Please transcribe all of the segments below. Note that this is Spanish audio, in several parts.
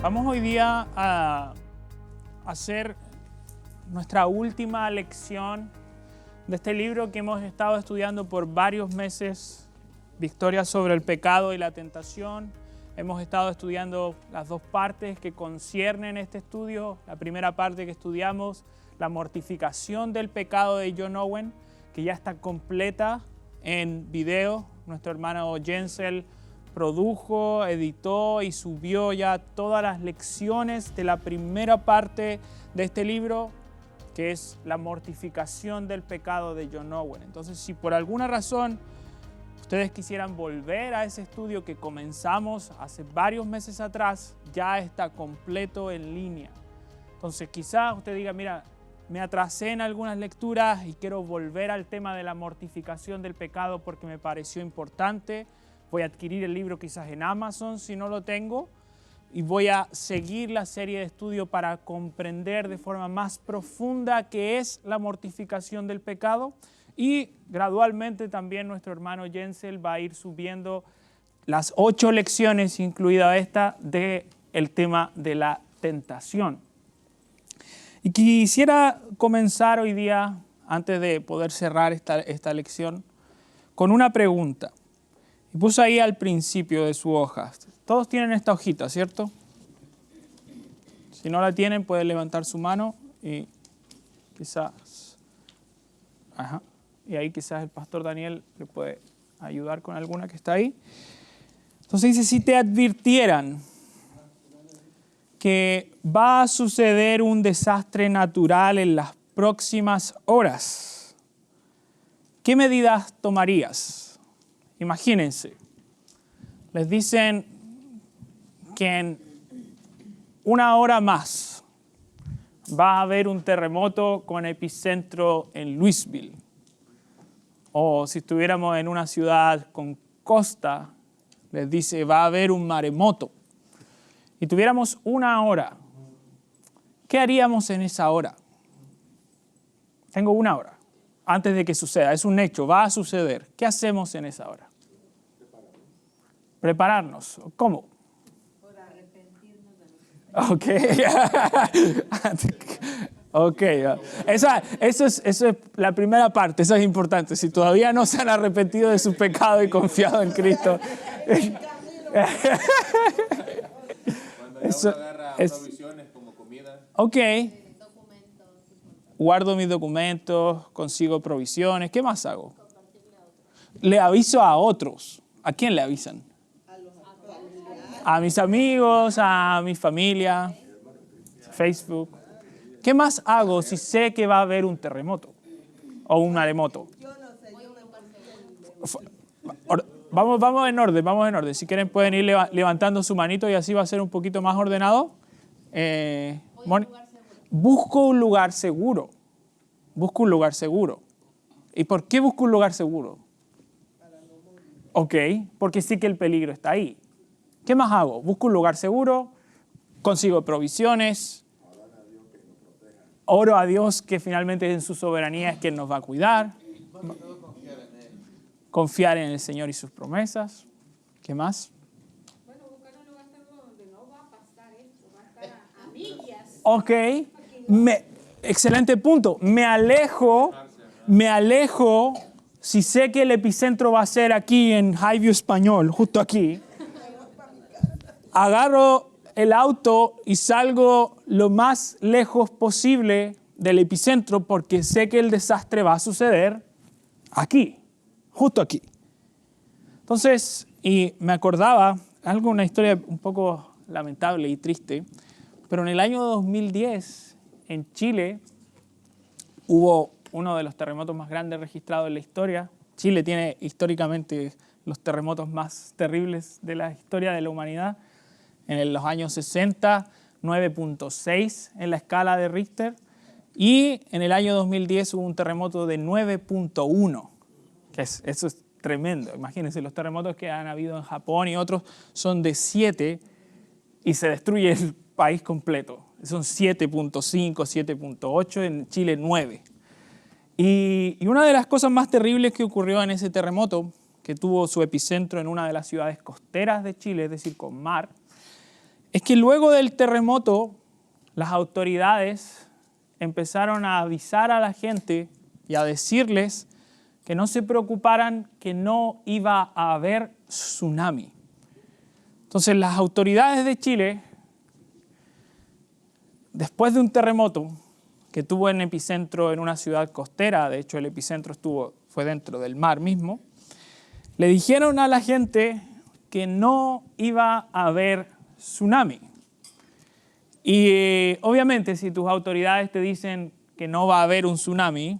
Vamos hoy día a hacer nuestra última lección de este libro que hemos estado estudiando por varios meses, Victoria sobre el pecado y la tentación. Hemos estado estudiando las dos partes que conciernen este estudio. La primera parte que estudiamos, la mortificación del pecado de John Owen, que ya está completa en video. Nuestro hermano Jensel produjo, editó y subió ya todas las lecciones de la primera parte de este libro, que es la mortificación del pecado de John Owen. Entonces, si por alguna razón ustedes quisieran volver a ese estudio que comenzamos hace varios meses atrás, ya está completo en línea. Entonces, quizás usted diga, mira, me atrasé en algunas lecturas y quiero volver al tema de la mortificación del pecado porque me pareció importante. Voy a adquirir el libro quizás en Amazon si no lo tengo y voy a seguir la serie de estudio para comprender de forma más profunda qué es la mortificación del pecado. Y gradualmente también nuestro hermano Jensel va a ir subiendo las 8 lecciones, incluida esta, del tema de la tentación. Y quisiera comenzar hoy día, antes de poder cerrar esta lección, con una pregunta. Y puse ahí al principio de su hoja. Todos tienen esta hojita, ¿cierto? Si no la tienen, pueden levantar su mano y quizás... Ajá. Y ahí quizás el pastor Daniel le puede ayudar con alguna que está ahí. Entonces dice, si te advirtieran que va a suceder un desastre natural en las próximas horas, ¿qué medidas tomarías? Imagínense, les dicen que en una hora más va a haber un terremoto con epicentro en Louisville. O si estuviéramos en una ciudad con costa, les dice va a haber un maremoto. Y tuviéramos una hora, ¿qué haríamos en esa hora? Tengo una hora antes de que suceda, es un hecho, va a suceder. ¿Qué hacemos en esa hora? Prepararnos. ¿Cómo? Por arrepentirnos de lo que... Ok. Eso es la primera parte, eso es importante. Si todavía no se han arrepentido de su pecado y confiado en Cristo. Cuando agarra provisiones como comida. Ok. Guardo mis documentos, consigo provisiones. ¿Qué más hago? Le aviso a otros. ¿A quién le avisan? A mis amigos, a mi familia, Facebook. ¿Qué más hago si sé que va a haber un terremoto o un maremoto? Vamos en orden. Si quieren pueden ir levantando su manito y así va a ser un poquito más ordenado. Busco un lugar seguro. ¿Y por qué busco un lugar seguro? Ok, porque sí que el peligro está ahí. ¿Qué más hago? Busco un lugar seguro, consigo provisiones, oro a Dios que finalmente en su soberanía es quien nos va a cuidar. Confiar en el Señor y sus promesas. ¿Qué más? Bueno, buscar un lugar seguro donde no va a pasar esto, va a estar a millas. Ok, excelente punto. Me alejo, si sé que el epicentro va a ser aquí en Highview Español, justo aquí. Agarro el auto y salgo lo más lejos posible del epicentro porque sé que el desastre va a suceder aquí, justo aquí. Entonces, y me acordaba, una historia un poco lamentable y triste, pero en el año 2010, en Chile, hubo uno de los terremotos más grandes registrados en la historia. Chile tiene históricamente los terremotos más terribles de la historia de la humanidad. En los años 60, 9.6 en la escala de Richter. Y en el año 2010 hubo un terremoto de 9.1. Eso es tremendo. Imagínense, los terremotos que han habido en Japón y otros son de 7 y se destruye el país completo. Son 7.5, 7.8, en Chile 9. Y una de las cosas más terribles que ocurrió en ese terremoto, que tuvo su epicentro en una de las ciudades costeras de Chile, es decir, con mar, es que luego del terremoto, las autoridades empezaron a avisar a la gente y a decirles que no se preocuparan, que no iba a haber tsunami. Entonces las autoridades de Chile, después de un terremoto que tuvo en epicentro en una ciudad costera, de hecho el epicentro fue dentro del mar mismo, le dijeron a la gente que no iba a haber tsunami. Y obviamente si tus autoridades te dicen que no va a haber un tsunami,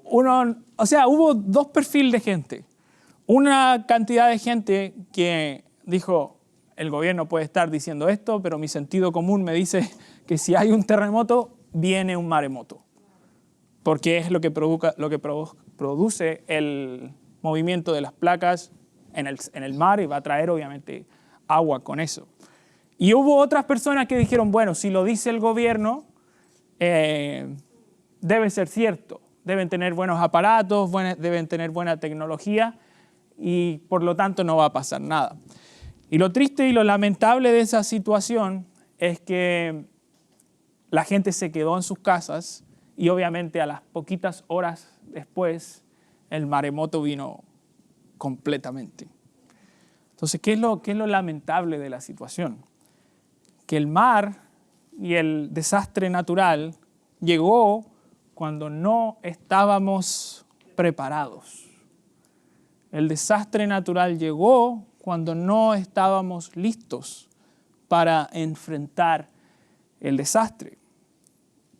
hubo dos perfiles de gente. Una cantidad de gente que dijo, el gobierno puede estar diciendo esto, pero mi sentido común me dice que si hay un terremoto, viene un maremoto. Porque es lo que produce el movimiento de las placas en el mar y va a traer obviamente agua con eso. Y hubo otras personas que dijeron, bueno, si lo dice el gobierno, debe ser cierto. Deben tener buenos aparatos, deben tener buena tecnología y por lo tanto no va a pasar nada. Y lo triste y lo lamentable de esa situación es que la gente se quedó en sus casas y obviamente a las poquitas horas después el maremoto vino completamente. Entonces, ¿qué es lo lamentable de la situación? Que el mar y el desastre natural llegó cuando no estábamos preparados. El desastre natural llegó cuando no estábamos listos para enfrentar el desastre.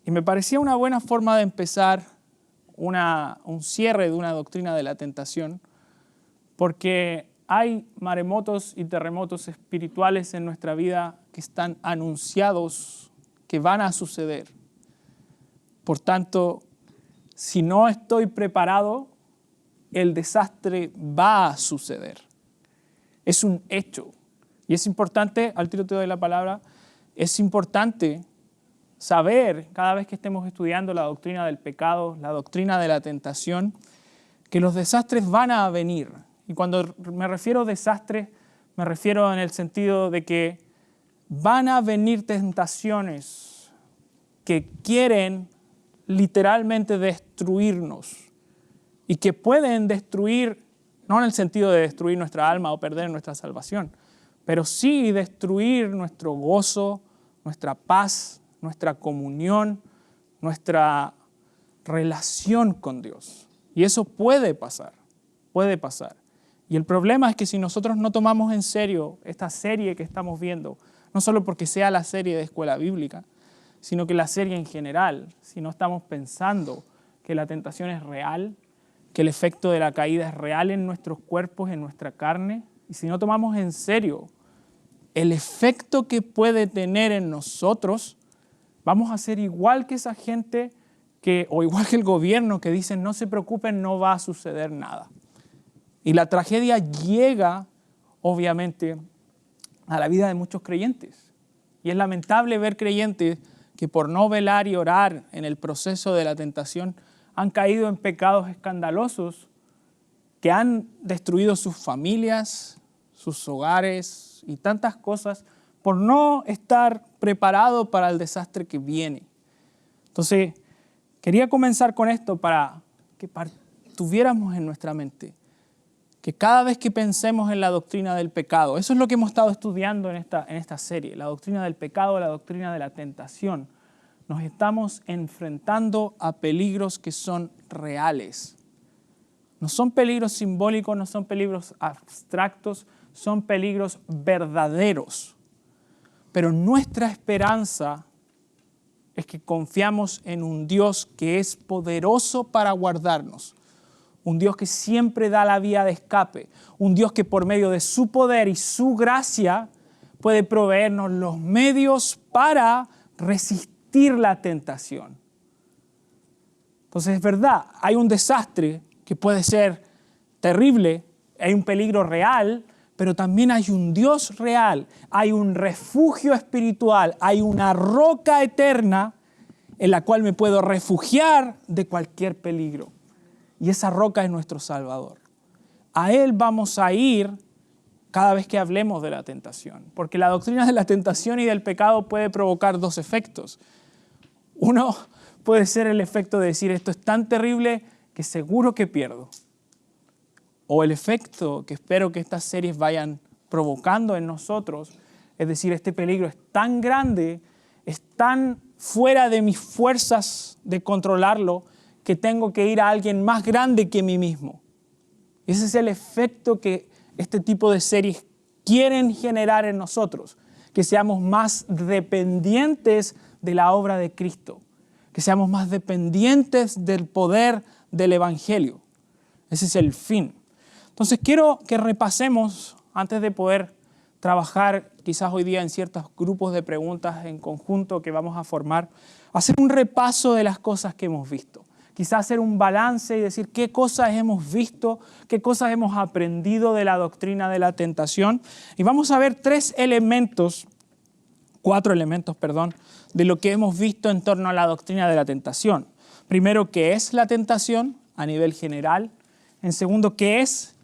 Y me parecía una buena forma de empezar un cierre de una doctrina de la tentación, porque hay maremotos y terremotos espirituales en nuestra vida que están anunciados que van a suceder. Por tanto, si no estoy preparado, el desastre va a suceder. Es un hecho. Y es importante, al tiro te doy la palabra, es importante saber, cada vez que estemos estudiando la doctrina del pecado, la doctrina de la tentación, que los desastres van a venir. Y cuando me refiero a desastres, me refiero en el sentido de que van a venir tentaciones que quieren literalmente destruirnos y que pueden destruir, no en el sentido de destruir nuestra alma o perder nuestra salvación, pero sí destruir nuestro gozo, nuestra paz, nuestra comunión, nuestra relación con Dios. Y eso puede pasar, puede pasar. Y el problema es que si nosotros no tomamos en serio esta serie que estamos viendo, no solo porque sea la serie de escuela bíblica, sino que la serie en general, si no estamos pensando que la tentación es real, que el efecto de la caída es real en nuestros cuerpos, en nuestra carne, y si no tomamos en serio el efecto que puede tener en nosotros, vamos a ser igual que esa gente o igual que el gobierno que dicen no se preocupen, no va a suceder nada. Y la tragedia llega, obviamente, a la vida de muchos creyentes. Y es lamentable ver creyentes que por no velar y orar en el proceso de la tentación han caído en pecados escandalosos que han destruido sus familias, sus hogares y tantas cosas por no estar preparado para el desastre que viene. Entonces, quería comenzar con esto para que tuviéramos en nuestra mente que cada vez que pensemos en la doctrina del pecado, eso es lo que hemos estado estudiando en esta serie, la doctrina del pecado, la doctrina de la tentación, nos estamos enfrentando a peligros que son reales. No son peligros simbólicos, no son peligros abstractos, son peligros verdaderos. Pero nuestra esperanza es que confiamos en un Dios que es poderoso para guardarnos. Un Dios que siempre da la vía de escape. Un Dios que por medio de su poder y su gracia puede proveernos los medios para resistir la tentación. Entonces es verdad, hay un desastre que puede ser terrible, hay un peligro real, pero también hay un Dios real, hay un refugio espiritual, hay una roca eterna en la cual me puedo refugiar de cualquier peligro. Y esa roca es nuestro Salvador. A Él vamos a ir cada vez que hablemos de la tentación, porque la doctrina de la tentación y del pecado puede provocar dos efectos. Uno puede ser el efecto de decir esto es tan terrible que seguro que pierdo. O el efecto que espero que estas series vayan provocando en nosotros, es decir, este peligro es tan grande, es tan fuera de mis fuerzas de controlarlo, que tengo que ir a alguien más grande que mí mismo. Ese es el efecto que este tipo de series quieren generar en nosotros, que seamos más dependientes de la obra de Cristo, que seamos más dependientes del poder del Evangelio. Ese es el fin. Entonces quiero que repasemos, antes de poder trabajar quizás hoy día en ciertos grupos de preguntas en conjunto que vamos a formar, hacer un repaso de las cosas que hemos visto. Quizás hacer un balance y decir qué cosas hemos visto, qué cosas hemos aprendido de la doctrina de la tentación. Y vamos a ver cuatro elementos, de lo que hemos visto en torno a la doctrina de la tentación. Primero, ¿qué es la tentación a nivel general? En segundo, ¿qué es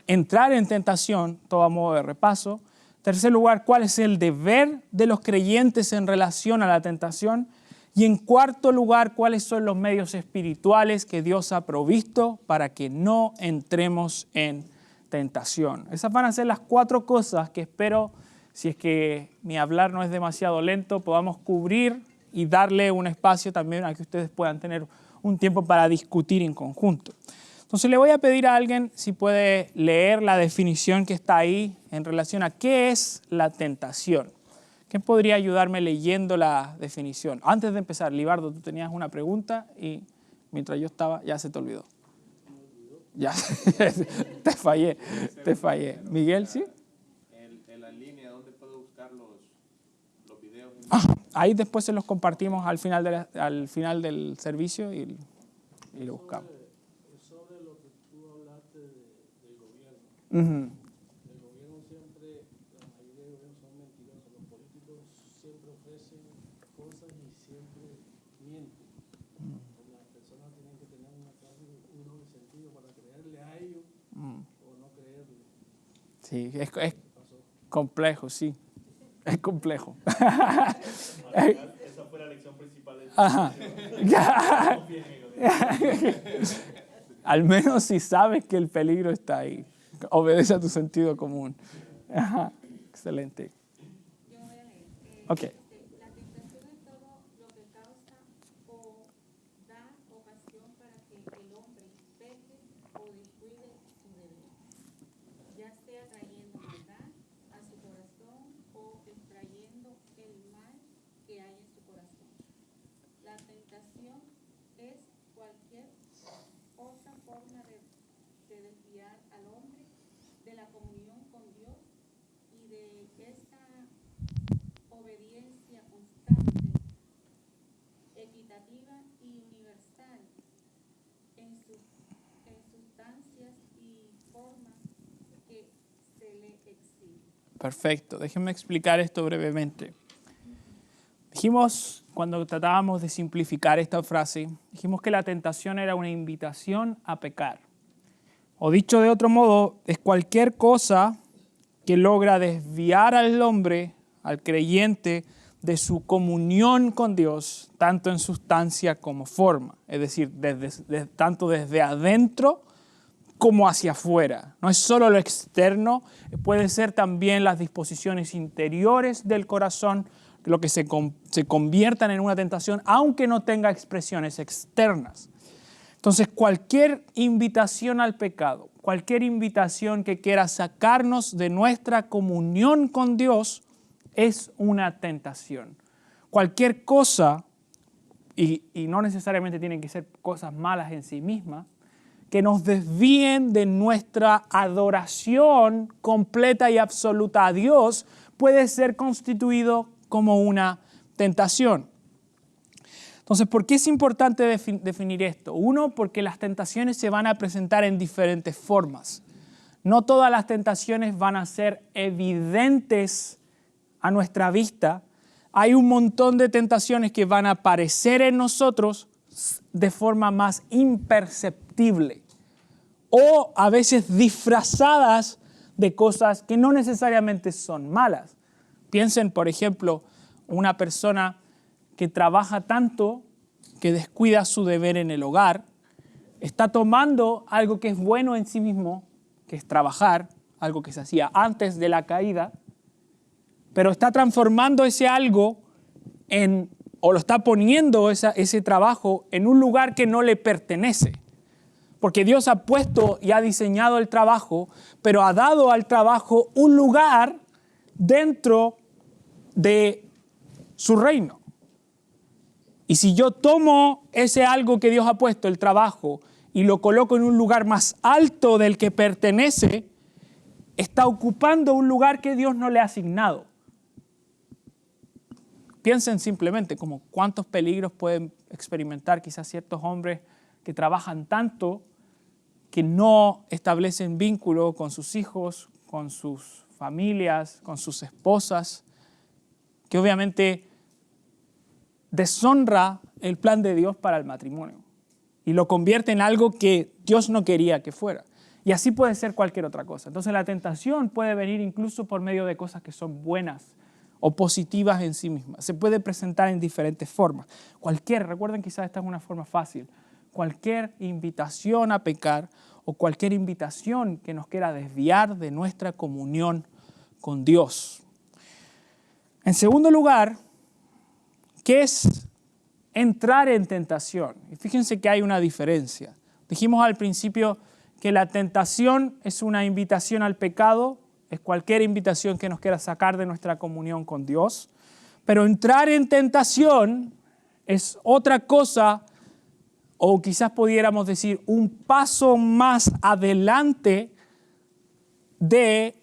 entrar en tentación? Todo a modo de repaso. En tercer lugar, ¿cuál es el deber de los creyentes en relación a la tentación? Y en cuarto lugar, ¿cuáles son los medios espirituales que Dios ha provisto para que no entremos en tentación? Esas van a ser las cuatro cosas que espero, si es que mi hablar no es demasiado lento, podamos cubrir y darle un espacio también a que ustedes puedan tener un tiempo para discutir en conjunto. Entonces le voy a pedir a alguien si puede leer la definición que está ahí en relación a qué es la tentación. ¿Quién podría ayudarme leyendo la definición? Antes de empezar, Libardo, tú tenías una pregunta y mientras yo estaba, ya se te olvidó. Ya, te fallé. Miguel, ¿sí? En la línea, ¿dónde puedo buscar los videos? Ahí después se los compartimos al final del servicio y lo buscamos. Sobre lo que tú hablaste del gobierno. Uh-huh. El gobierno siempre, la mayoría de gobiernos son mentirosos. Los políticos siempre ofrecen cosas y siempre mienten. Las personas tienen que tener una clase de doble sentido para creerle a ellos o no creerle. Sí, es complejo, sí. Es complejo. Esa fue la lección principal de Al menos si sabes que el peligro está ahí. Obedece a tu sentido común. Excelente. Yo voy a leer. Ok. La tentación es todo lo que causa o da ocasión para que el hombre peque o descuide su deber, ya sea trayendo maldad a su corazón o extrayendo el mal que hay en su corazón. La tentación es cualquier otra forma de desviar al hombre de la comunión con Dios y de esa obediencia constante, equitativa y universal en sustancias y formas que se le exigen. Perfecto. Déjenme explicar esto brevemente. Dijimos, cuando tratábamos de simplificar esta frase, dijimos que la tentación era una invitación a pecar. O dicho de otro modo, es cualquier cosa que logra desviar al hombre, al creyente, de su comunión con Dios, tanto en sustancia como forma. Es decir, tanto desde adentro como hacia afuera. No es solo lo externo, puede ser también las disposiciones interiores del corazón, lo que se conviertan en una tentación, aunque no tenga expresiones externas. Entonces, cualquier invitación al pecado, cualquier invitación que quiera sacarnos de nuestra comunión con Dios, es una tentación. Cualquier cosa, y no necesariamente tienen que ser cosas malas en sí mismas, que nos desvíen de nuestra adoración completa y absoluta a Dios, puede ser constituido como una tentación. Entonces, ¿por qué es importante definir esto? Uno, porque las tentaciones se van a presentar en diferentes formas. No todas las tentaciones van a ser evidentes a nuestra vista. Hay un montón de tentaciones que van a aparecer en nosotros de forma más imperceptible o a veces disfrazadas de cosas que no necesariamente son malas. Piensen, por ejemplo, una persona que trabaja tanto que descuida su deber en el hogar, está tomando algo que es bueno en sí mismo, que es trabajar, algo que se hacía antes de la caída, pero está transformando ese algo o lo está poniendo ese trabajo en un lugar que no le pertenece. Porque Dios ha puesto y ha diseñado el trabajo, pero ha dado al trabajo un lugar dentro de su reino. Y si yo tomo ese algo que Dios ha puesto, el trabajo, y lo coloco en un lugar más alto del que pertenece, está ocupando un lugar que Dios no le ha asignado. Piensen simplemente como cuántos peligros pueden experimentar quizás ciertos hombres que trabajan tanto que no establecen vínculo con sus hijos, con sus familias, con sus esposas, que obviamente deshonra el plan de Dios para el matrimonio y lo convierte en algo que Dios no quería que fuera. Y así puede ser cualquier otra cosa. Entonces la tentación puede venir incluso por medio de cosas que son buenas o positivas en sí mismas. Se puede presentar en diferentes formas. Recuerden, quizás esta es una forma fácil, cualquier invitación a pecar o cualquier invitación que nos quiera desviar de nuestra comunión con Dios. En segundo lugar, ¿qué es entrar en tentación? Y fíjense que hay una diferencia. Dijimos al principio que la tentación es una invitación al pecado, es cualquier invitación que nos quiera sacar de nuestra comunión con Dios, pero entrar en tentación es otra cosa, o quizás pudiéramos decir un paso más adelante de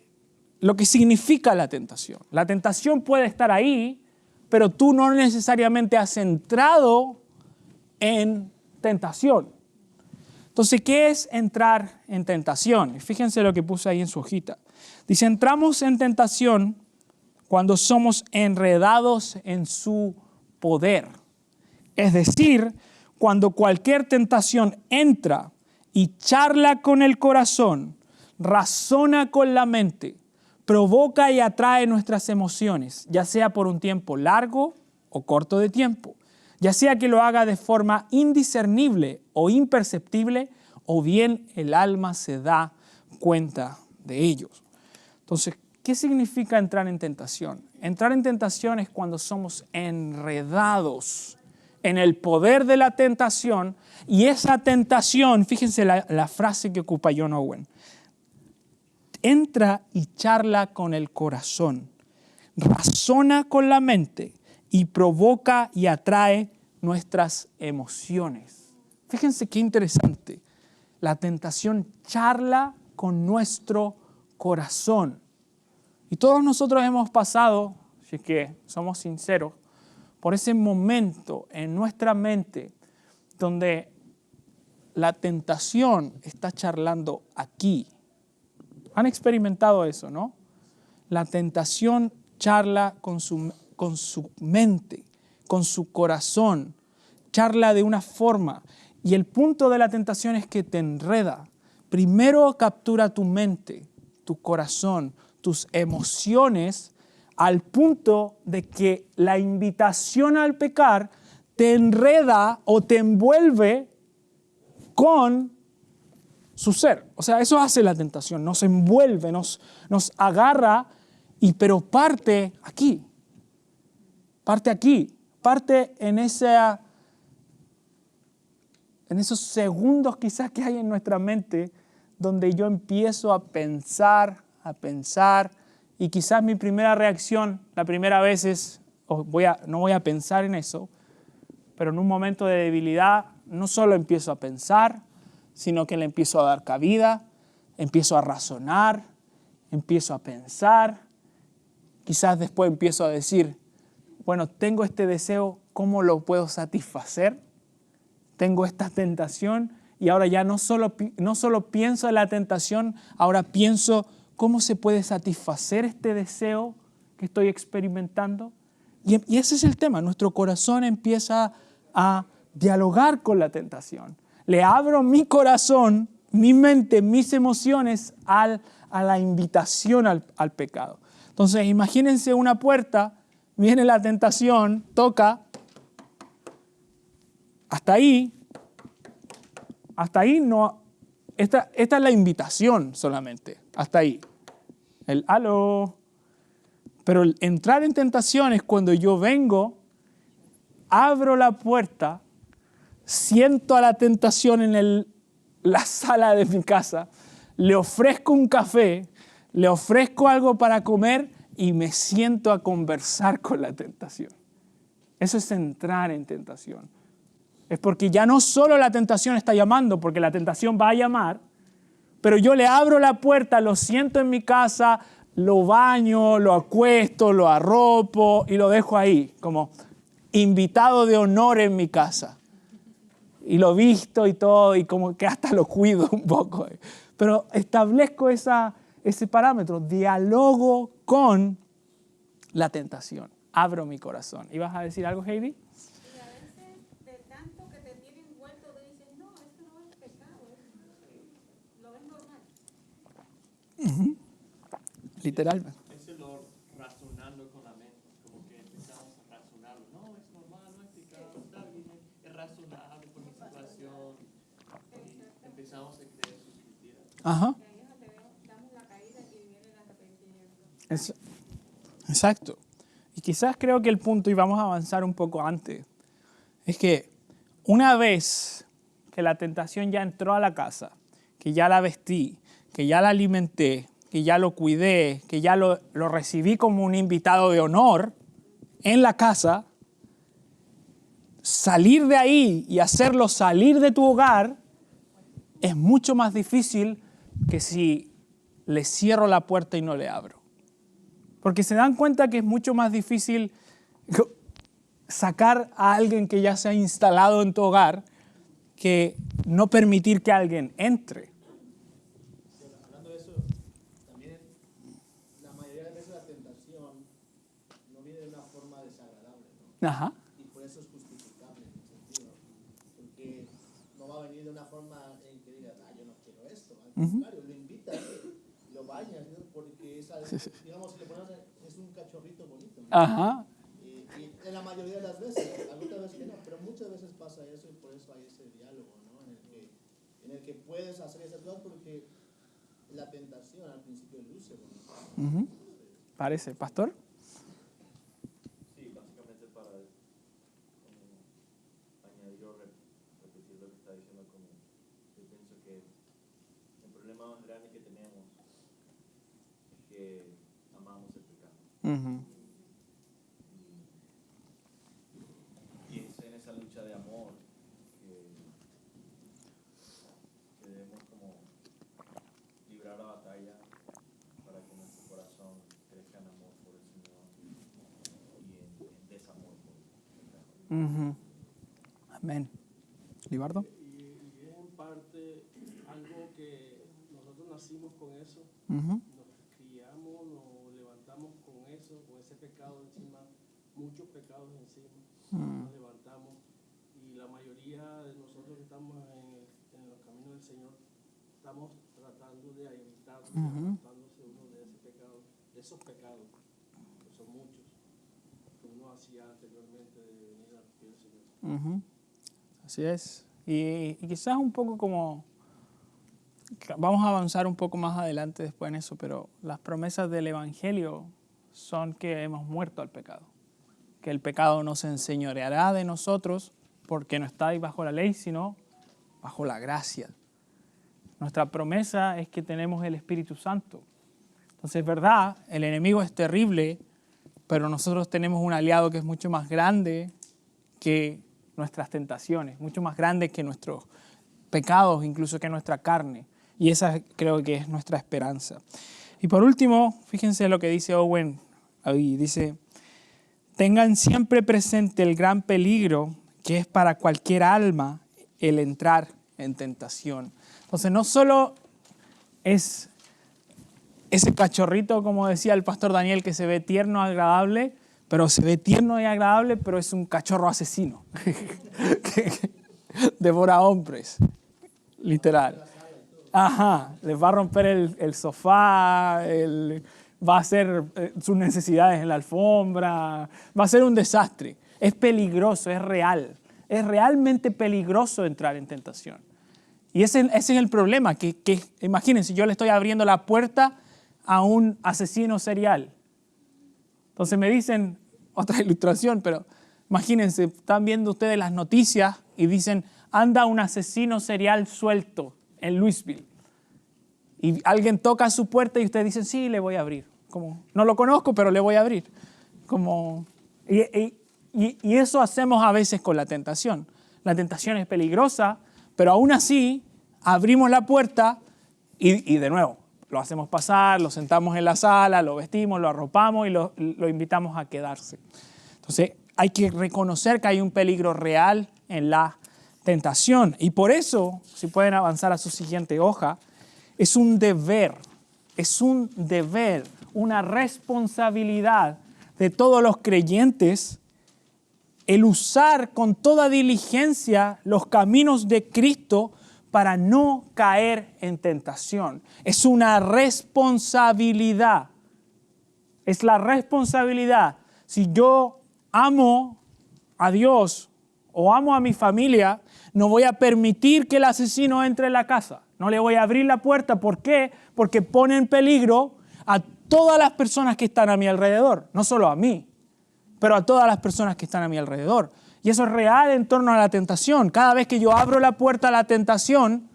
lo que significa la tentación. La tentación puede estar ahí, pero tú no necesariamente has entrado en tentación. Entonces, ¿qué es entrar en tentación? Fíjense lo que puse ahí en su hojita. Dice, entramos en tentación cuando somos enredados en su poder. Es decir, cuando cualquier tentación entra y charla con el corazón, razona con la mente, provoca y atrae nuestras emociones, ya sea por un tiempo largo o corto de tiempo, ya sea que lo haga de forma indiscernible o imperceptible, o bien el alma se da cuenta de ellos. Entonces, ¿qué significa entrar en tentación? Entrar en tentación es cuando somos enredados en el poder de la tentación, y esa tentación, fíjense la frase que ocupa John Owen, entra y charla con el corazón, razona con la mente y provoca y atrae nuestras emociones. Fíjense qué interesante. La tentación charla con nuestro corazón. Y todos nosotros hemos pasado, si es que somos sinceros, por ese momento en nuestra mente donde la tentación está charlando aquí. Han experimentado eso, ¿no? La tentación charla con su mente, con su corazón, charla de una forma. Y el punto de la tentación es que te enreda. Primero captura tu mente, tu corazón, tus emociones, al punto de que la invitación al pecar te enreda o te envuelve con su ser. O sea, eso hace la tentación, nos envuelve, nos agarra, pero parte aquí, parte en esos segundos quizás que hay en nuestra mente donde yo empiezo a pensar, y quizás mi primera reacción, la primera vez es, no voy a pensar en eso, pero en un momento de debilidad no solo empiezo a pensar, sino que le empiezo a dar cabida, empiezo a razonar, empiezo a pensar, quizás después empiezo a decir, bueno, tengo este deseo, ¿cómo lo puedo satisfacer? Tengo esta tentación y ahora ya no solo pienso en la tentación, ahora pienso cómo se puede satisfacer este deseo que estoy experimentando. Y ese es el tema, nuestro corazón empieza a dialogar con la tentación. Le abro mi corazón mi mente, mis emociones a la invitación al pecado. Entonces, imagínense una puerta, viene la tentación, toca, hasta ahí no, esta es la invitación solamente, hasta ahí. El aló. Pero el entrar en tentación es cuando yo vengo, abro la puerta, siento a la tentación en la sala de mi casa, le ofrezco un café, le ofrezco algo para comer y me siento a conversar con la tentación. Eso es entrar en tentación. Es porque ya no solo la tentación está llamando, porque la tentación va a llamar, pero yo le abro la puerta, lo siento en mi casa, lo baño, lo acuesto, lo arropo y lo dejo ahí, como invitado de honor en mi casa. Y lo visto y todo, y como que hasta lo cuido un poco. Pero establezco ese parámetro, dialogo con la tentación. Abro mi corazón. ¿Ibas a decir algo, Heidi? Y a veces, de tanto que te tienen envuelto, tú dices, no, esto no es pecado, lo ves normal. Literalmente. Eso lo razonando con la mente, como que empezamos a razonarlo. No, es normal, no es pecado, está bien, es razonable por mi situación. Y empezamos a creer sus mentiras. Ajá. Y ahí es donde damos la caída y viene el arrepentimiento. Exacto. Y quizás creo que el punto, y vamos a avanzar un poco antes, es que una vez que la tentación ya entró a la casa, que ya la vestí, que ya la alimenté, que ya lo cuidé, que ya lo recibí como un invitado de honor en la casa, salir de ahí y hacerlo salir de tu hogar es mucho más difícil que si le cierro la puerta y no le abro. Porque se dan cuenta que es mucho más difícil sacar a alguien que ya se ha instalado en tu hogar que no permitir que alguien entre. Hablando de eso, también la mayoría de veces la tentación no viene de una forma desagradable, ¿no? Ajá. Y por eso es justificable en ese sentido. Porque no va a venir de una forma en que digas, yo no quiero esto. Al contrario, lo invitas, lo bañas, ¿no? Porque digamos, si le pones, es un cachorrito bonito, ¿no? Ajá. Y en la mayoría de las veces, algunas veces que no, pero muchas veces pasa eso y por eso hay ese diálogo, ¿no? En el que puedes hacer esas cosas porque la tentación al principio luce bonito. Parece. ¿Pastor? Sí, básicamente para añadir o repetir lo que está diciendo, como yo pienso que el problema más grande que tenemos es que amamos el pecado. Y es en esa lucha de amor que debemos como librar la batalla para que nuestro corazón crezca en amor por el Señor y en desamor por el pecado. Amén. ¿Libardo? Y es en parte algo que nosotros nacimos con eso, Ujú. nos criamos, nos levantamos con eso, con ese pecado encima, muchos pecados encima, nos levantamos y la mayoría de nosotros que estamos en los caminos del Señor estamos tratando de evitar, apartándose uno de ese pecado, de esos pecados, que son muchos, que uno hacía anteriormente de venir al pie del Señor. Así es. Y quizás un poco como, vamos a avanzar un poco más adelante después en eso, pero las promesas del Evangelio son que hemos muerto al pecado. Que el pecado no se enseñoreará de nosotros porque no estáis bajo la ley, sino bajo la gracia. Nuestra promesa es que tenemos el Espíritu Santo. Entonces, es verdad, el enemigo es terrible, pero nosotros tenemos un aliado que es mucho más grande que nuestras tentaciones, mucho más grande que nuestros pecados, incluso que nuestra carne. Y esa creo que es nuestra esperanza. Y por último, fíjense lo que dice Owen ahí. Dice, tengan siempre presente el gran peligro que es para cualquier alma el entrar en tentación. Entonces, no solo es ese cachorrito, como decía el pastor Daniel, que se ve tierno, agradable, pero se ve tierno y agradable, pero es un cachorro asesino que devora hombres, literal. Ajá, les va a romper el sofá, va a hacer sus necesidades en la alfombra, va a ser un desastre. Es peligroso, es real. Es realmente peligroso entrar en tentación. Y ese es el problema, que imagínense, yo le estoy abriendo la puerta a un asesino serial. Entonces me dicen, otra ilustración, pero imagínense, están viendo ustedes las noticias y dicen, anda un asesino serial suelto en Louisville. Y alguien toca su puerta y ustedes dicen, sí, le voy a abrir. Como, no lo conozco, pero le voy a abrir. Y eso hacemos a veces con la tentación. La tentación es peligrosa, pero aún así abrimos la puerta y de nuevo, lo hacemos pasar, lo sentamos en la sala, lo vestimos, lo arropamos y lo invitamos a quedarse. Entonces hay que reconocer que hay un peligro real en la tentación. Y por eso, si pueden avanzar a su siguiente hoja, es un deber, una responsabilidad de todos los creyentes el usar con toda diligencia los caminos de Cristo para no caer en tentación. Es una responsabilidad. Es la responsabilidad. Si yo amo a Dios o amo a mi familia, no voy a permitir que el asesino entre en la casa. No le voy a abrir la puerta. ¿Por qué? Porque pone en peligro a todas las personas que están a mi alrededor. No solo a mí, pero a todas las personas que están a mi alrededor. Y eso es real en torno a la tentación. Cada vez que yo abro la puerta a la tentación,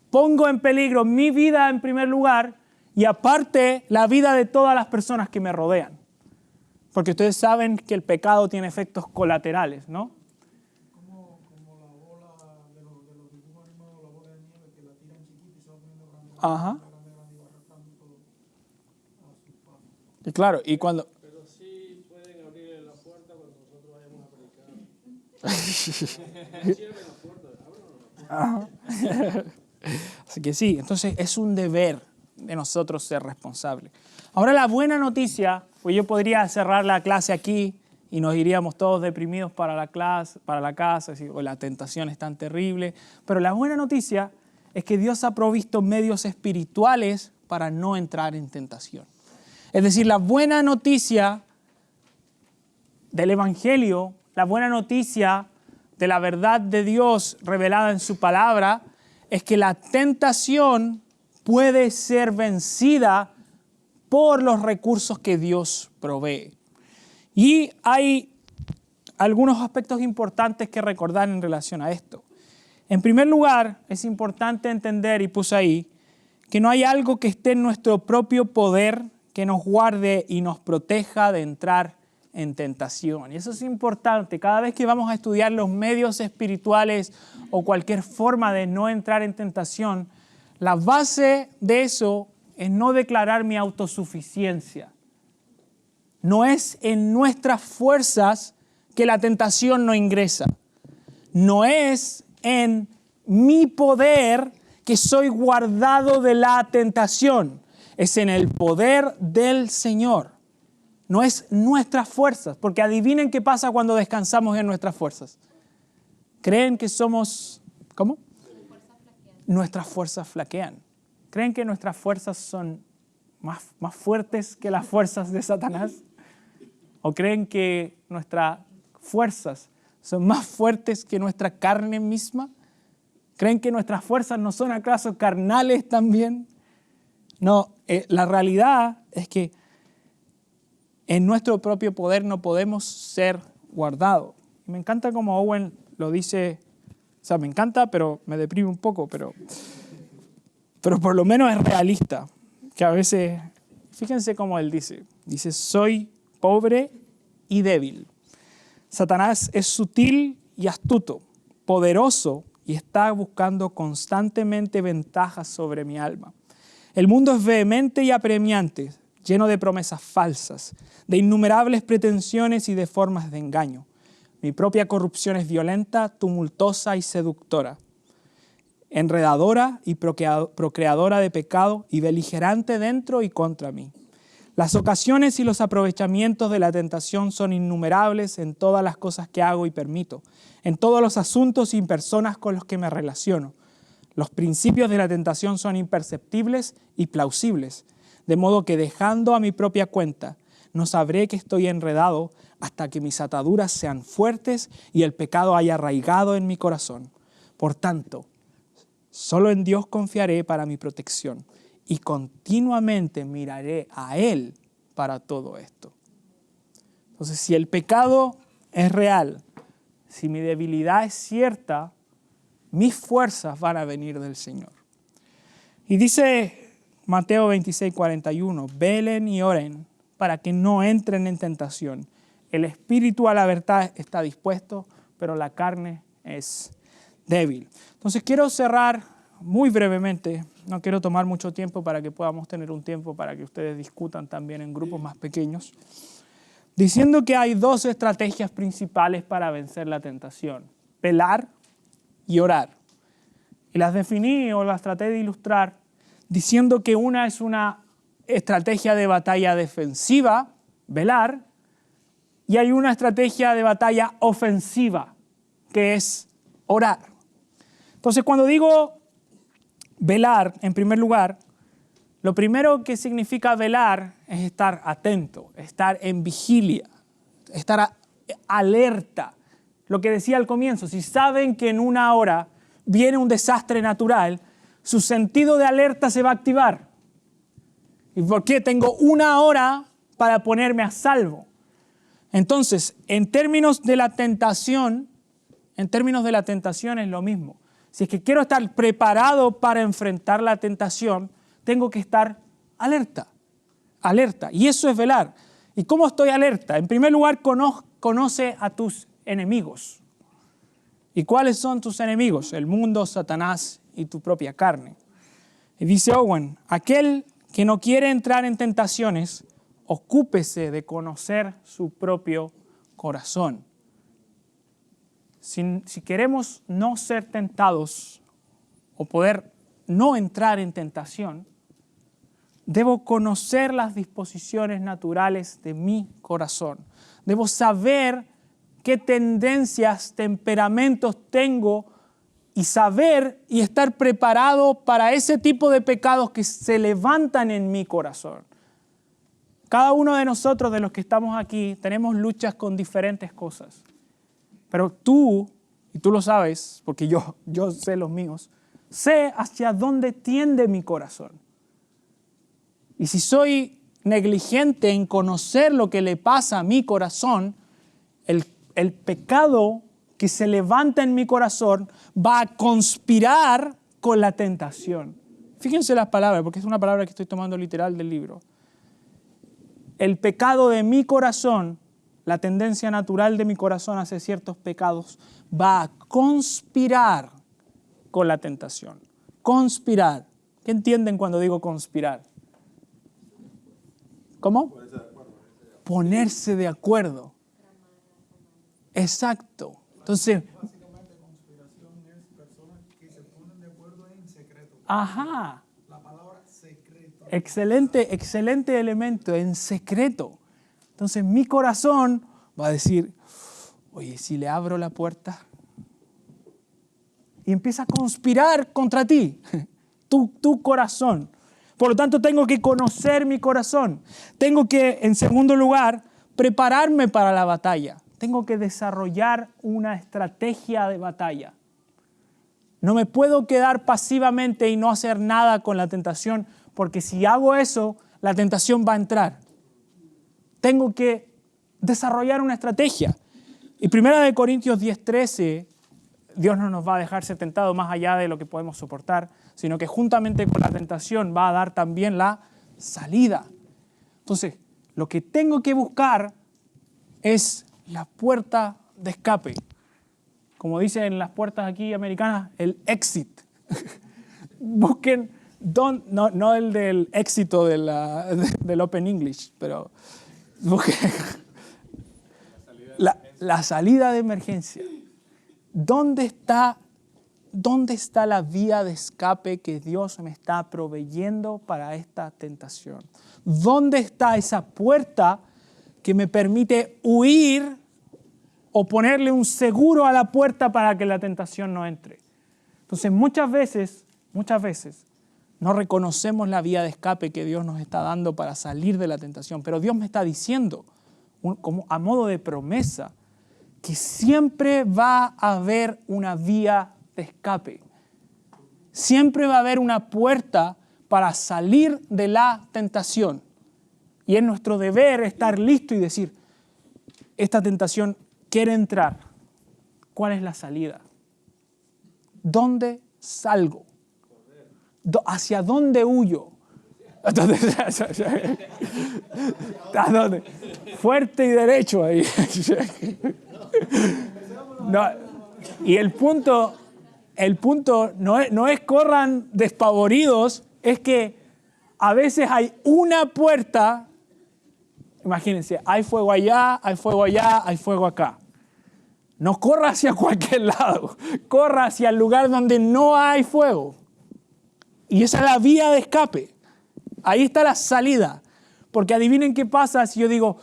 pongo en peligro mi vida en primer lugar y aparte la vida de todas las personas que me rodean. Porque ustedes saben que el pecado tiene efectos colaterales, ¿no? Como la bola de los dibujos animados, la bola de nieve que la tiran chiquita y se va poniendo grande. Ajá. Grande y va arrastrando todo a su paso. Y claro, y cuando... Pero sí pueden abrir la puerta cuando nosotros vayamos a predicar. Cierren la puerta, ábranla la puerta. Así que sí, entonces es un deber de nosotros ser responsables. Ahora la buena noticia, pues yo podría cerrar la clase aquí y nos iríamos todos deprimidos para la casa, así, o la tentación es tan terrible. Pero la buena noticia es que Dios ha provisto medios espirituales para no entrar en tentación. Es decir, la buena noticia del Evangelio, la buena noticia de la verdad de Dios revelada en su palabra, es que la tentación puede ser vencida por los recursos que Dios provee. Y hay algunos aspectos importantes que recordar en relación a esto. En primer lugar, es importante entender, y puse ahí, que no hay algo que esté en nuestro propio poder que nos guarde y nos proteja de entrar en tentación. Y eso es importante. Cada vez que vamos a estudiar los medios espirituales o cualquier forma de no entrar en tentación, la base de eso es no declarar mi autosuficiencia. No es en nuestras fuerzas que la tentación no ingresa. No es en mi poder que soy guardado de la tentación. Es en el poder del Señor. No es nuestras fuerzas, porque adivinen qué pasa cuando descansamos en nuestras fuerzas. ¿Creen que somos, cómo? Nuestras fuerzas flaquean. ¿Creen que nuestras fuerzas son más fuertes que las fuerzas de Satanás? ¿O creen que nuestras fuerzas son más fuertes que nuestra carne misma? ¿Creen que nuestras fuerzas no son acaso carnales también? No, la realidad es que en nuestro propio poder no podemos ser guardados. Me encanta como Owen lo dice, o sea, me encanta, pero me deprime un poco, pero por lo menos es realista, que a veces, fíjense cómo él dice, soy pobre y débil. Satanás es sutil y astuto, poderoso y está buscando constantemente ventajas sobre mi alma. El mundo es vehemente y apremiante, lleno de promesas falsas, de innumerables pretensiones y de formas de engaño. Mi propia corrupción es violenta, tumultuosa y seductora, enredadora y procreadora de pecado y beligerante dentro y contra mí. Las ocasiones y los aprovechamientos de la tentación son innumerables en todas las cosas que hago y permito, en todos los asuntos y personas con los que me relaciono. Los principios de la tentación son imperceptibles y plausibles, de modo que dejando a mi propia cuenta, no sabré que estoy enredado hasta que mis ataduras sean fuertes y el pecado haya arraigado en mi corazón. Por tanto, solo en Dios confiaré para mi protección y continuamente miraré a Él para todo esto. Entonces, si el pecado es real, si mi debilidad es cierta, mis fuerzas van a venir del Señor. Y dice Mateo 26:41, velen y oren para que no entren en tentación. El espíritu a la verdad está dispuesto, pero la carne es débil. Entonces quiero cerrar muy brevemente, no quiero tomar mucho tiempo para que podamos tener un tiempo para que ustedes discutan también en grupos más pequeños, diciendo que hay dos estrategias principales para vencer la tentación: velar y orar. Y las definí o las traté de ilustrar diciendo que una es una estrategia de batalla defensiva, velar, y hay una estrategia de batalla ofensiva, que es orar. Entonces, cuando digo velar, en primer lugar, lo primero que significa velar es estar atento, estar en vigilia, estar alerta. Lo que decía al comienzo, si saben que en una hora viene un desastre natural, su sentido de alerta se va a activar. ¿Y por qué? Tengo una hora para ponerme a salvo. Entonces, en términos de la tentación es lo mismo. Si es que quiero estar preparado para enfrentar la tentación, tengo que estar alerta. Y eso es velar. ¿Y cómo estoy alerta? En primer lugar, conoce a tus enemigos. ¿Y cuáles son tus enemigos? El mundo, Satanás y tu propia carne. Y dice Owen, aquel que no quiere entrar en tentaciones, ocúpese de conocer su propio corazón. Si queremos no ser tentados o poder no entrar en tentación, debo conocer las disposiciones naturales de mi corazón. Debo saber qué tendencias, temperamentos tengo y saber y estar preparado para ese tipo de pecados que se levantan en mi corazón. Cada uno de nosotros, de los que estamos aquí, tenemos luchas con diferentes cosas. Pero tú, y tú lo sabes, porque yo sé los míos, sé hacia dónde tiende mi corazón. Y si soy negligente en conocer lo que le pasa a mi corazón, el pecado que se levanta en mi corazón va a conspirar con la tentación. Fíjense las palabras, porque es una palabra que estoy tomando literal del libro. El pecado de mi corazón, la tendencia natural de mi corazón hacia ciertos pecados, va a conspirar con la tentación. Conspirar. ¿Qué entienden cuando digo conspirar? ¿Cómo? Ponerse de acuerdo. Exacto. Entonces, básicamente conspiración es personas que se ponen de acuerdo en secreto. ajá. La palabra secreto. Excelente elemento, en secreto. Entonces mi corazón va a decir, oye, si le abro la puerta, y empieza a conspirar contra ti, tu corazón. Por lo tanto, tengo que conocer mi corazón. Tengo que, en segundo lugar, prepararme para la batalla. Tengo que desarrollar una estrategia de batalla. No me puedo quedar pasivamente y no hacer nada con la tentación, porque si hago eso, la tentación va a entrar. Tengo que desarrollar una estrategia. Y 1 Corintios 10:13, Dios no nos va a dejar ser tentados más allá de lo que podemos soportar, sino que juntamente con la tentación va a dar también la salida. Entonces, lo que tengo que buscar es la puerta de escape. Como dicen las puertas aquí americanas, el exit. Busquen, no el del éxito del Open English, pero busquen la salida de emergencia. ¿Dónde está la vía de escape que Dios me está proveyendo para esta tentación? ¿Dónde está esa puerta que me permite huir o ponerle un seguro a la puerta para que la tentación no entre? Entonces, muchas veces muchas veces no reconocemos la vía de escape que Dios nos está dando para salir de la tentación. Pero Dios me está diciendo, como a modo de promesa, que siempre va a haber una vía de escape. Siempre va a haber una puerta para salir de la tentación. Y es nuestro deber estar listo y decir, esta tentación quiere entrar. ¿Cuál es la salida? ¿Dónde salgo? ¿Hacia dónde huyo? ¿A dónde? Fuerte y derecho ahí. No, y el punto no es corran despavoridos, es que a veces hay una puerta. Imagínense, hay fuego allá, hay fuego allá, hay fuego acá. No corra hacia cualquier lado, corra hacia el lugar donde no hay fuego. Y esa es la vía de escape. Ahí está la salida. Porque adivinen qué pasa si yo digo,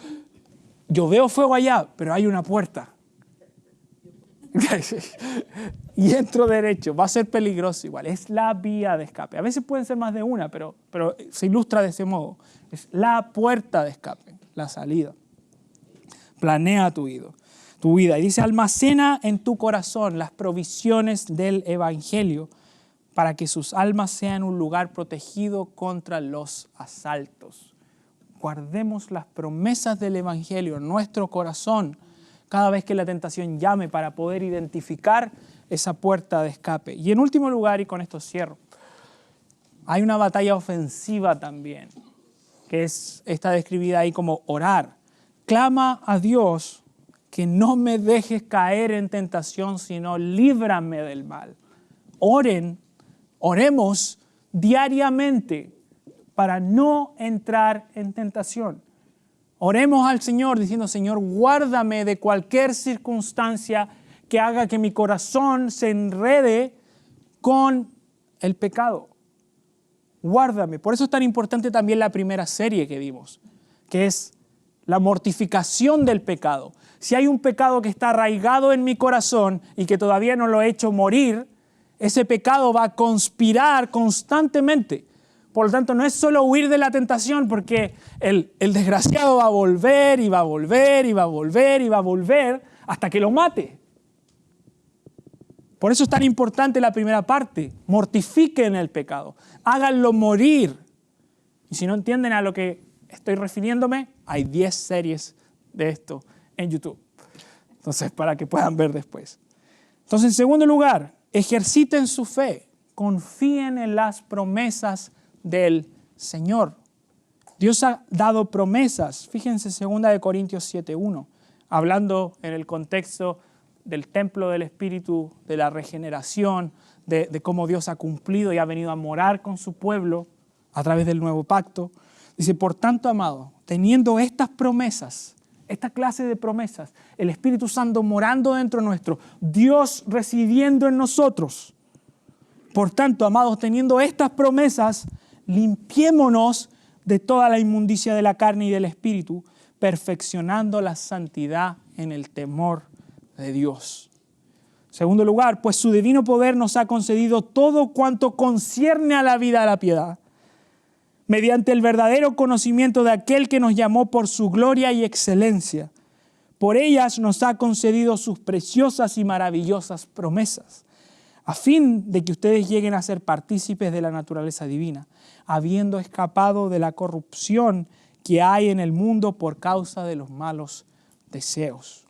yo veo fuego allá, pero hay una puerta. Y entro derecho, va a ser peligroso igual. Es la vía de escape. A veces pueden ser más de una, pero se ilustra de ese modo. Es la puerta de escape, la salida. Planea tu vida. Y dice, almacena en tu corazón las provisiones del Evangelio para que sus almas sean un lugar protegido contra los asaltos. Guardemos las promesas del Evangelio en nuestro corazón cada vez que la tentación llame para poder identificar esa puerta de escape. Y en último lugar, y con esto cierro, hay una batalla ofensiva también, que está describida ahí como orar. Clama a Dios que no me dejes caer en tentación, sino líbrame del mal. Oremos diariamente para no entrar en tentación. Oremos al Señor diciendo, Señor, guárdame de cualquier circunstancia que haga que mi corazón se enrede con el pecado. Guárdame. Por eso es tan importante también la primera serie que vimos, que es la mortificación del pecado. Si hay un pecado que está arraigado en mi corazón y que todavía no lo he hecho morir, ese pecado va a conspirar constantemente. Por lo tanto, no es solo huir de la tentación, porque el desgraciado va a volver y va a volver y va a volver y va a volver hasta que lo mate. Por eso es tan importante la primera parte. Mortifiquen el pecado. Háganlo morir. Y si no entienden a lo que estoy refiriéndome, hay 10 series de esto en YouTube. Entonces, para que puedan ver después. Entonces, en segundo lugar, ejerciten su fe. Confíen en las promesas del Señor. Dios ha dado promesas. Fíjense 2 Corintios 7:1, hablando en el contexto del templo del Espíritu, de la regeneración, de cómo Dios ha cumplido y ha venido a morar con su pueblo a través del nuevo pacto. Dice, por tanto, amado, teniendo estas promesas, esta clase de promesas, el Espíritu Santo morando dentro nuestro, Dios residiendo en nosotros. Por tanto, amados, teniendo estas promesas, limpiémonos de toda la inmundicia de la carne y del espíritu, perfeccionando la santidad en el temor de Dios. Segundo lugar, pues su divino poder nos ha concedido todo cuanto concierne a la vida de la piedad, mediante el verdadero conocimiento de aquel que nos llamó por su gloria y excelencia. Por ellas nos ha concedido sus preciosas y maravillosas promesas, a fin de que ustedes lleguen a ser partícipes de la naturaleza divina, habiendo escapado de la corrupción que hay en el mundo por causa de los malos deseos.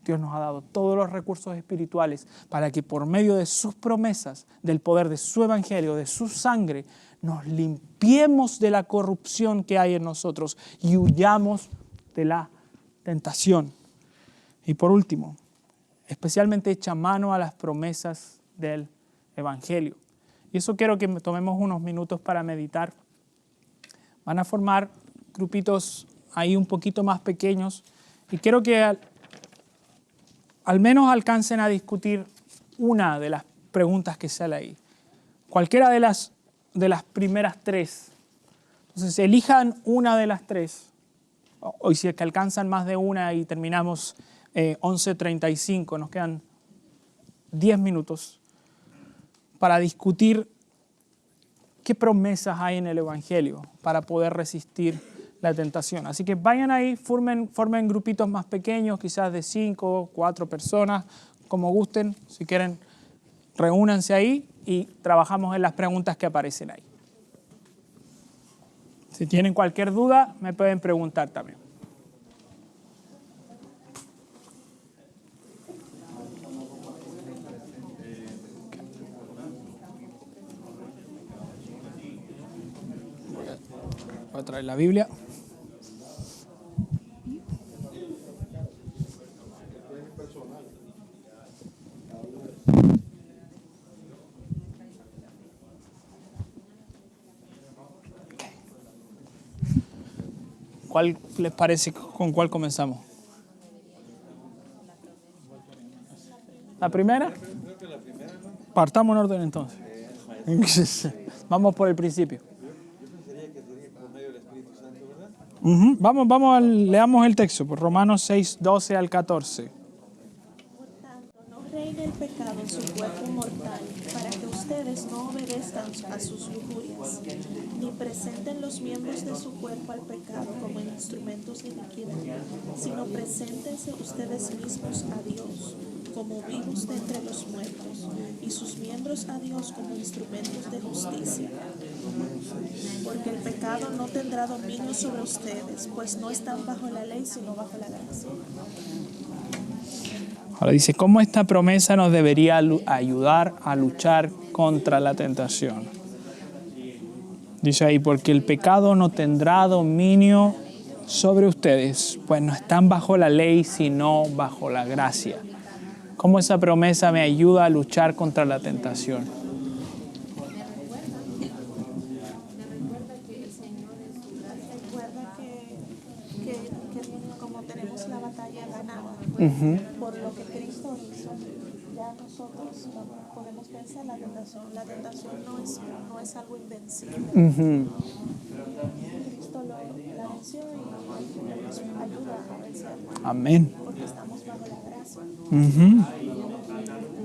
Dios nos ha dado todos los recursos espirituales para que por medio de sus promesas, del poder de su evangelio, de su sangre, nos limpiemos de la corrupción que hay en nosotros y huyamos de la tentación. Y por último, especialmente echa mano a las promesas del evangelio. Y eso quiero que tomemos unos minutos para meditar. Van a formar grupitos ahí un poquito más pequeños y quiero que al menos alcancen a discutir una de las preguntas que sale ahí. Cualquiera de las primeras 3. Entonces, elijan una de las 3. O si es que alcanzan más de una y terminamos 11:35, nos quedan 10 minutos para discutir qué promesas hay en el Evangelio para poder resistir la tentación. Así que vayan ahí, formen grupitos más pequeños, quizás de 5, 4 personas, como gusten. Si quieren, reúnanse ahí y trabajamos en las preguntas que aparecen ahí. Si tienen cualquier duda, me pueden preguntar también. Voy a traer la Biblia. ¿Cuál les parece? ¿Con cuál comenzamos? ¿La primera? Partamos en orden entonces. Vamos por el principio. Leamos el texto, por Romanos 6, 12 al 14. Por tanto, no reine el pecado en su cuerpo mortal, para que ustedes no obedezcan a sus lujurias, ni presenten los miembros de su cuerpo al pecado como instrumentos de iniquidad, sino preséntense ustedes mismos a Dios como vivos de entre los muertos, y sus miembros a Dios como instrumentos de justicia. Porque el pecado no tendrá dominio sobre ustedes, pues no están bajo la ley, sino bajo la gracia. Ahora dice, ¿cómo esta promesa nos debería ayudar a luchar contra la tentación? Dice ahí, porque el pecado no tendrá dominio sobre ustedes, pues no están bajo la ley, sino bajo la gracia. ¿Cómo esa promesa me ayuda a luchar contra la tentación? Recuerda que como tenemos la batalla ganada, por lo que Cristo hizo, ya nosotros podemos vencer la tentación. La tentación no es algo invencible. Cristo la venció y nos ayuda a vencerla. Amén. Porque estamos bajo la gracia.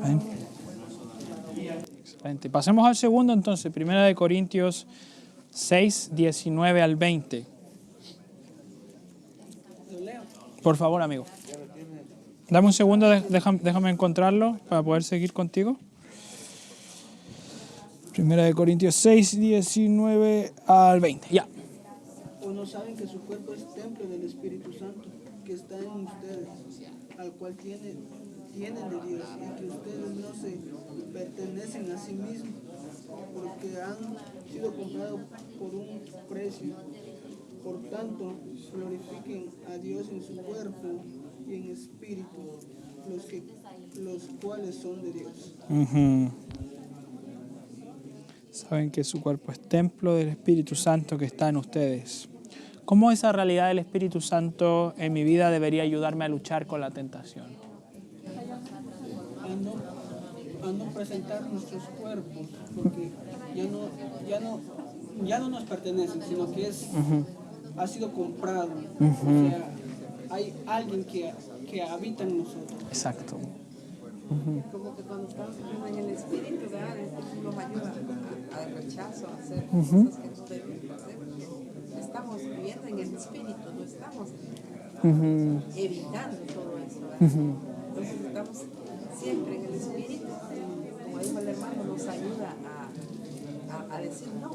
Amén. Excelente. Pasemos al segundo entonces, 1 Corintios 6, 19 al 20. Por favor, amigo. Dame un segundo, déjame encontrarlo para poder seguir contigo. 1 Corintios 6, 19 al 20. Ya. ¿O no saben que su cuerpo es templo del Espíritu Santo que está en ustedes, al cual tienen de Dios, y que ustedes no se pertenecen a sí mismos, porque han sido comprados por un precio? Por tanto, glorifiquen a Dios en su cuerpo y en espíritu, los cuales son de Dios. Saben que su cuerpo es templo del Espíritu Santo que está en ustedes. ¿Cómo esa realidad del Espíritu Santo en mi vida debería ayudarme a luchar con la tentación? A no presentar nuestros cuerpos, porque ya no nos pertenecen, sino que ha sido comprado. O sea, hay alguien que habita en nosotros. Exacto. Como que cuando estamos en el espíritu, ¿verdad? Nos ayuda al rechazo, a hacer cosas que no debemos hacer. Estamos viviendo en el espíritu, no estamos evitando todo eso, ¿verdad? Entonces estamos siempre en el espíritu. Como dijo el hermano, nos ayuda a decir no.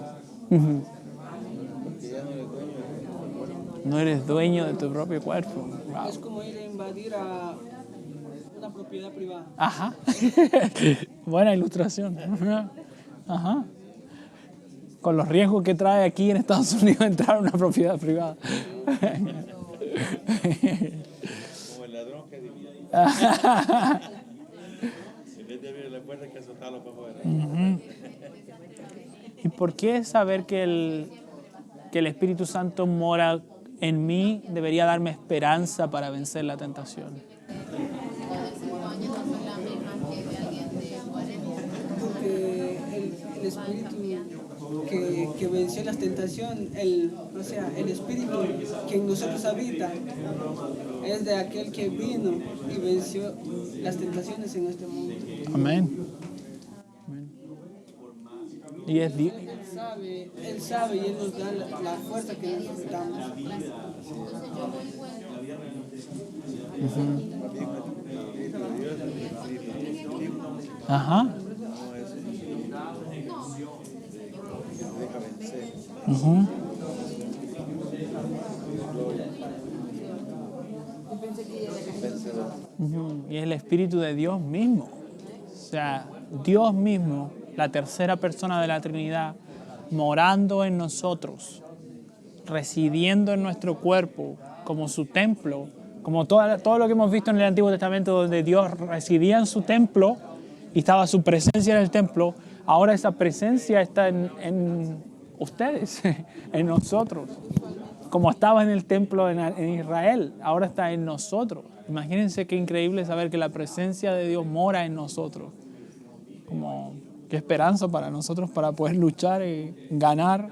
No eres dueño de tu propio cuerpo. Wow. Es como ir a invadir a una propiedad privada. Ajá. Buena ilustración. Ajá. Con los riesgos que trae aquí en Estados Unidos entrar a una propiedad privada. Como el ladrón que divide ahí. En vez de abrir la puerta, hay que azotarlo para afuera. ¿Y por qué saber que el Espíritu Santo mora en mí debería darme esperanza para vencer la tentación? Porque el espíritu que venció las tentaciones, el espíritu que en nosotros habita, es de aquel que vino y venció las tentaciones en este mundo. Amén. Y es sabe y Él nos da la fuerza que necesitamos. Ajá. Uh-huh. Uh-huh. Y es el Espíritu de Dios mismo. O sea, Dios mismo, la tercera persona de la Trinidad, morando en nosotros, residiendo en nuestro cuerpo como su templo, como todo lo que hemos visto en el Antiguo Testamento, donde Dios residía en su templo y estaba su presencia en el templo. Ahora esa presencia está en ustedes, en nosotros. Como estaba en el templo en Israel, ahora está en nosotros. Imagínense qué increíble saber que la presencia de Dios mora en nosotros. Como qué esperanza para nosotros para poder luchar y ganar.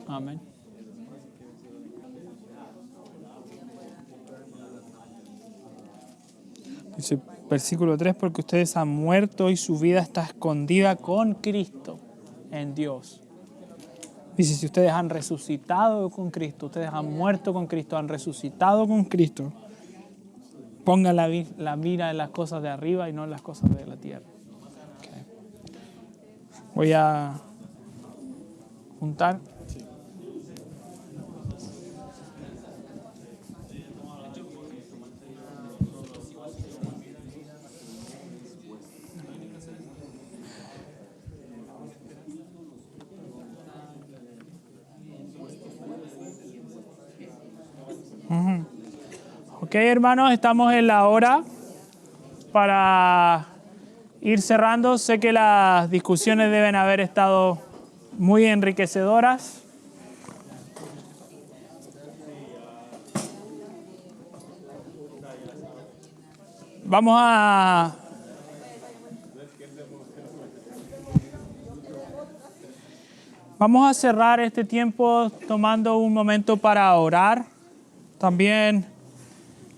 Amén. Dice, versículo 3, porque ustedes han muerto y su vida está escondida con Cristo en Dios. Dice, si ustedes han resucitado con Cristo, ustedes han muerto con Cristo, han resucitado con Cristo, pongan la mira en las cosas de arriba y no en las cosas de la tierra. Okay. Voy a juntar. Ok, hermanos, estamos en la hora para ir cerrando. Sé que las discusiones deben haber estado muy enriquecedoras. Vamos a cerrar este tiempo tomando un momento para orar. También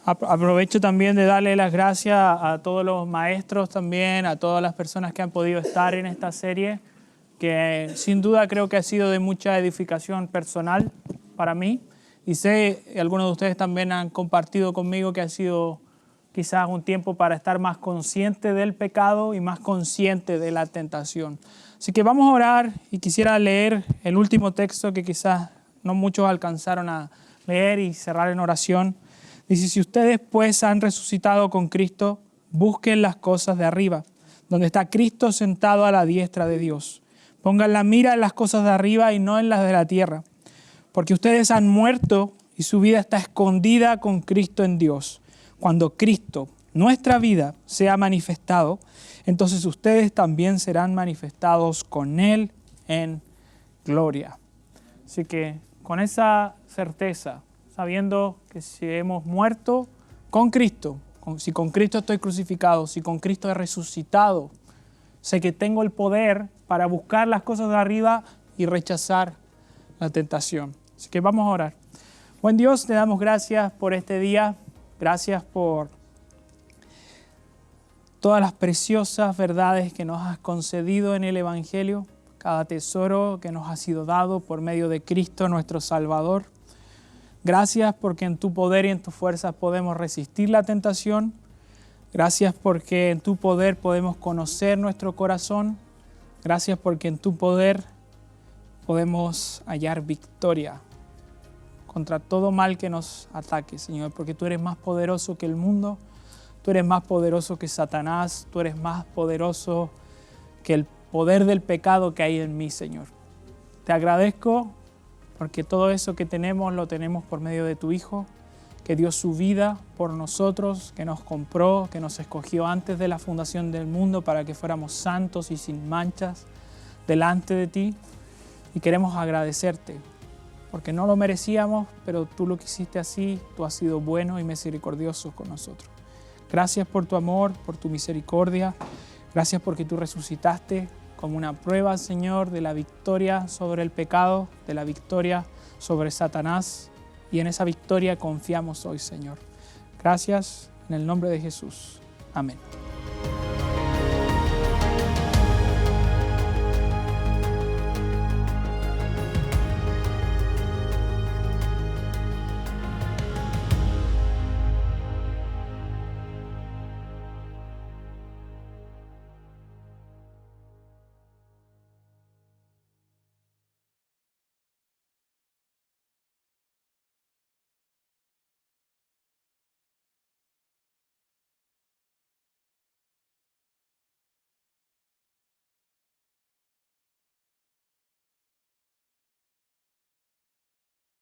aprovecho también de darle las gracias a todos los maestros también, a todas las personas que han podido estar en esta serie, que sin duda creo que ha sido de mucha edificación personal para mí. Y sé que algunos de ustedes también han compartido conmigo que ha sido quizás un tiempo para estar más consciente del pecado y más consciente de la tentación. Así que vamos a orar y quisiera leer el último texto que quizás no muchos alcanzaron a leer y cerrar en oración. Dice, si ustedes pues han resucitado con Cristo, busquen las cosas de arriba, donde está Cristo sentado a la diestra de Dios. Pongan la mira en las cosas de arriba y no en las de la tierra, porque ustedes han muerto y su vida está escondida con Cristo en Dios. Cuando Cristo, nuestra vida, sea manifestado, entonces ustedes también serán manifestados con Él en gloria. Así que con esa certeza, sabiendo que si hemos muerto con Cristo, si con Cristo estoy crucificado, si con Cristo he resucitado, sé que tengo el poder para buscar las cosas de arriba y rechazar la tentación. Así que vamos a orar. Buen Dios, te damos gracias por este día. Gracias por todas las preciosas verdades que nos has concedido en el Evangelio, cada tesoro que nos ha sido dado por medio de Cristo nuestro Salvador. Gracias porque en tu poder y en tus fuerzas podemos resistir la tentación. Gracias porque en tu poder podemos conocer nuestro corazón. Gracias porque en tu poder podemos hallar victoria contra todo mal que nos ataque, Señor, porque tú eres más poderoso que el mundo, tú eres más poderoso que Satanás, tú eres más poderoso que el poder del pecado que hay en mí, Señor. Te agradezco porque todo eso que tenemos lo tenemos por medio de tu Hijo, que dio su vida por nosotros, que nos compró, que nos escogió antes de la fundación del mundo para que fuéramos santos y sin manchas delante de ti. Y queremos agradecerte, porque no lo merecíamos, pero tú lo quisiste así, tú has sido bueno y misericordioso con nosotros. Gracias por tu amor, por tu misericordia. Gracias porque tú resucitaste como una prueba, Señor, de la victoria sobre el pecado, de la victoria sobre Satanás. Y en esa victoria confiamos hoy, Señor. Gracias. En el nombre de Jesús. Amén.